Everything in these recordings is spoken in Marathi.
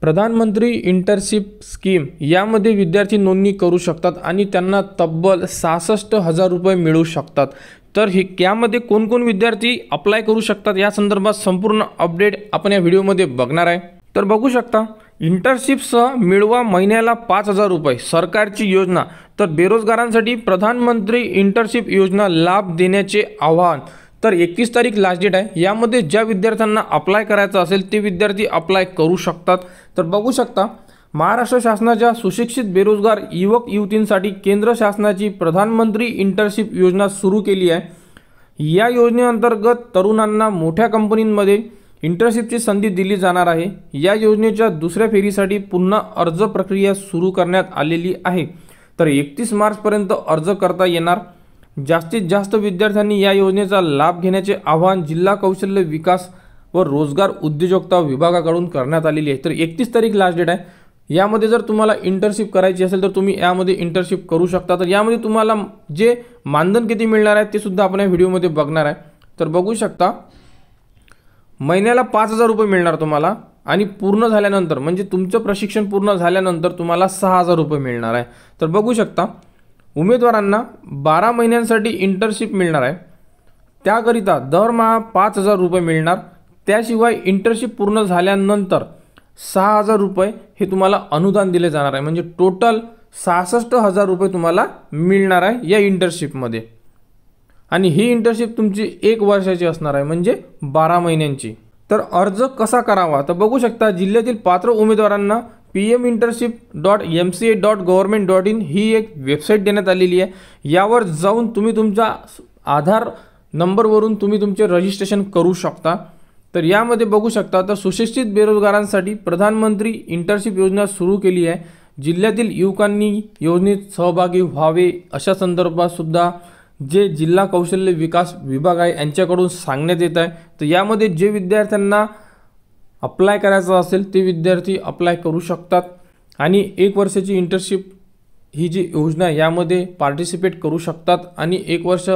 प्रधानमंत्री इंटर्नशिप स्कीम यामध्ये विद्यार्थी नोंदणी करू शकतात आणि त्यांना तब्बल 66,000 रुपये मिळू शकतात। तर यामध्ये कोण विद्यार्थी अप्लाय करू शकतात या संदर्भात संपूर्ण अपडेट आपण या व्हिडिओमध्ये बघणार आहे। तर बघू शकता, इंटर्नशिपसह मिळवा महिन्याला 5,000 रुपये सरकारची योजना। तर बेरोजगारांसाठी प्रधानमंत्री इंटर्नशिप योजना लाभ देण्याचे आवाहन। तर 31 तारीख लास्ट डेट आहे। यामध्ये ज्या विद्यार्थ्यांना अप्लाय करायचं असेल ते विद्यार्थी अप्लाय करू शकतात। तर बघू शकता, महाराष्ट्र शासनाच्या सुशिक्षित बेरोजगार युवक युवतींसाठी केंद्र शासनाची प्रधानमंत्री इंटर्नशिप योजना सुरू केली आहे। या योजनेअंतर्गत तरुणांना मोठ्या कंपनींमध्ये इंटर्नशिपची संधी दिली जाणार आहे। या योजनेच्या दुसऱ्या फेरीसाठी पुन्हा अर्ज प्रक्रिया सुरू करण्यात आलेली आहे। तर 31 मार्चपर्यंत अर्ज करता येणार। जास्तीत जास्त विद्यार्थ्यांनी या योजनेचा लाभ घेण्याचे आवाहन जिल्हा कौशल्य विकास व रोजगार उद्योजकता विभागाकडून करण्यात आलेली आहे। तर 31 तारीख लास्ट डेट आहे। यामध्ये जर तुम्हाला इंटर्नशिप करायची असेल तर तुम्ही यामध्ये इंटर्नशिप करू शकता। तर यामध्ये तुम्हाला जे मानधन किती मिळणार आहे ते सुद्धा आपण या व्हिडिओमध्ये बघणार आहे। तर बघू शकता, महिन्याला 5,000 रुपये मिळणार तुम्हाला आणि पूर्ण झाल्यानंतर म्हणजे तुमचं प्रशिक्षण पूर्ण झाल्यानंतर तुम्हाला 6,000 रुपये मिळणार आहे। तर बघू शकता, उमेदवारांना 12 महिन्यांसाठी इंटर्नशिप मिळणार आहे। त्याकरिता दरमहा 5,000 रुपये मिळणार। त्याशिवाय इंटर्नशिप पूर्ण झाल्यानंतर 6,000 रुपये हे तुम्हाला अनुदान दिले जाणार आहे। म्हणजे टोटल 66,000 रुपये तुम्हाला मिळणार आहे या इंटर्नशिपमध्ये। आणि ही इंटर्नशिप तुमची 1 वर्षाची असणार आहे, म्हणजे 12 महिन्यांची। तर अर्ज कसा करावा तर बघू शकता, जिल्ह्यातील पात्र उमेदवारांना pminternship.mca.government.in ही एक वेबसाईट देण्यात आलेली आहे। यावर जाऊन तुम्ही तुमच्या आधार नंबरवरून तुम्ही तुमचे रजिस्ट्रेशन करू शकता। तर यामध्ये बघू शकता, तर सुशिक्षित बेरोजगारांसाठी प्रधानमंत्री इंटर्नशिप योजना सुरू केली आहे। जिल्ह्यातील युवकांनी योजनेत सहभागी व्हावे अशा संदर्भात सुद्धा जे जिल्हा कौशल्य विकास विभाग आहे यांच्याकडून सांगण्यात येत आहे। तर यामध्ये जे विद्यार्थ्यांना अप्लाय करायचं असेल ते विद्यार्थी अप्लाय करू शकतात आणि 1 वर्षाची इंटर्नशिप ही जी योजना यामध्ये पार्टिसिपेट करू शकतात आणि 1 वर्ष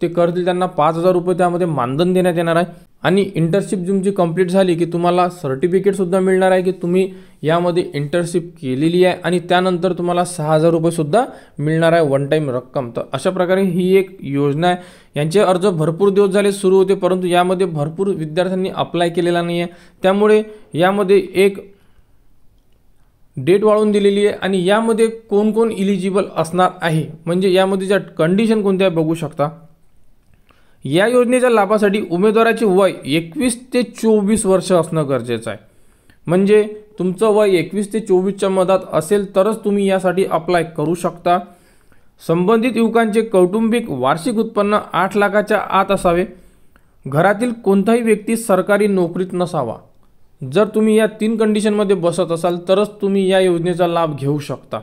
ते करतील त्यांना 5,000 रुपये त्यामध्ये मानधन देण्यात येणार आहे। आणि इंटर्नशिप तुमची कंप्लीट झाली की तुम्हाला सर्टिफिकेट सुद्धा मिळणार आहे की तुम्ही यामध्ये इंटर्नशिप केलेली आहे आणि त्यानंतर तुम्हाला 6,000 रुपये सुद्धा मिळणार आहे वन टाइम रक्कम। तर अशा प्रकारे ही एक योजना आहे। यांचे अर्ज भरपूर दिवस झाले सुरू होते, परंतु यामध्ये भरपूर विद्यार्थ्यांनी अप्लाय केलेला नाही आहे। त्यामुळे यामध्ये एक डेट वाढवून दिलेली आहे आणि यामध्ये कोण इलिजिबल असणार आहे, म्हणजे यामध्ये ज्या कंडिशन कोणत्या बघू शकता। या योजनेच्या लाभासाठी उमेदवाराचे वय 21 ते 24 वर्ष असणं गरजेचं आहे। म्हणजे तुमचं वय 21 ते 24च्या मधात असेल तरच तुम्ही यासाठी अप्लाय करू शकता। संबंधित युवकांचे कौटुंबिक वार्षिक उत्पन्न 8 लाखाच्या आत असावे। घरातील कोणताही व्यक्ती सरकारी नोकरीत नसावा। जर तुम्ही या 3 कंडिशनमध्ये बसत असाल तरच तुम्ही या योजनेचा लाभ घेऊ शकता।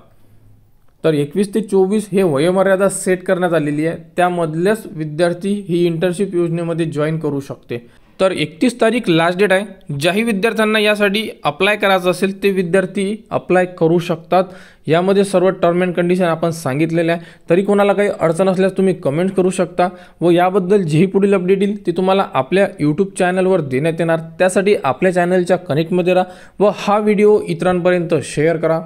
तर 21 ते 24 हे वयोमर्यादा सेट करण्यात आलेली आहे, त्यामधलेच विद्यार्थी ही इंटर्नशिप योजनेमध्ये जॉईन करू शकते। तर 31 तारीख लास्ट डेट आहे। ज्याही विद्यार्थ्यांना यासाठी अप्लाय करायचं असेल ते विद्यार्थी अप्लाय करू शकतात। यामध्ये सर्व टर्म अँड कंडिशन आपण सांगितलेले आहे। तरी कोणाला काही अडचण असल्यास तुम्ही कमेंट करू शकता व याबद्दल जेही पुढील अपडेट येईल ते तुम्हाला आपल्या यूट्यूब चॅनलवर देण्यात येणार। त्यासाठी आपल्या चॅनलच्या कनेक्टमध्ये राहा व हा व्हिडिओ इतरांपर्यंत शेअर करा।